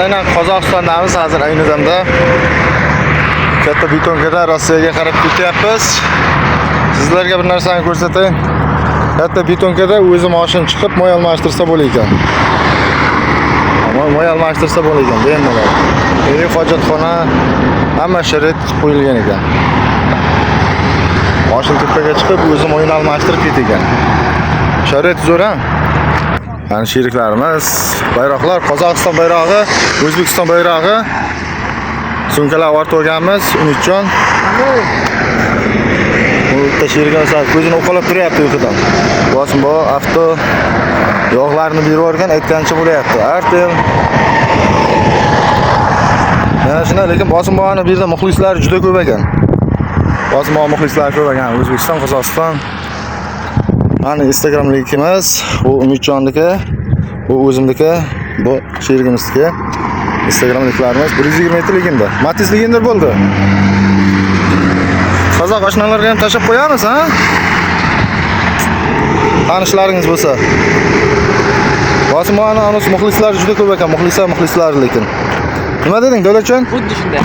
Aynan Qozog'istondamiz hozir ayni damda. Katta betonkada Rossiyaga qarab ketyapmiz. Sizlarga bir narsani ko'rsatayin. Katta betonkada o'zi mashina chiqib moy almashtirsa bo'lar ekan. Moy almashtirsa bo'lar ekan, bemalol. Eri hojatxona hamma sharoit qo'yilgan ekan. Mashina tepaga chiqib o'zi moyini almashtirib ketgan. Sharoit zo'r-a? Mana sheriklarimiz, bayroqlar, Qozog'iston bayrog'i, O'zbekiston bayrog'i. Sumkalar ortib olganmiz, Umidjon. Bu tashirgan sal ko'zini uqalab turyapti uyqudan. Bosim bu avto yog'larni berib yuborgan, aytgancha bo'layapti. Artel. Mana shunday, lekin bosim bo'g'ani bu yerda muxlislar juda ko'p ekan. Bosim bo'g'a muxlislar ko'p ekan. O'zbekiston, Qozog'iston. Mana Instagram linkimiz, bu Umidjonniki, bu o'zimniki, bu sherigimizniki. Instagram linklarimiz 120 ligimda. Matiz liginder bo'ldi. Qozoq oshnalarga ham tashab qo'yamiz, ha? Tanishlaringiz bo'lsa. Bosimona muxlislar juda ko'p ekan, muxlislar lekin. Nima deding, Davlatjon? Xuddi shunday.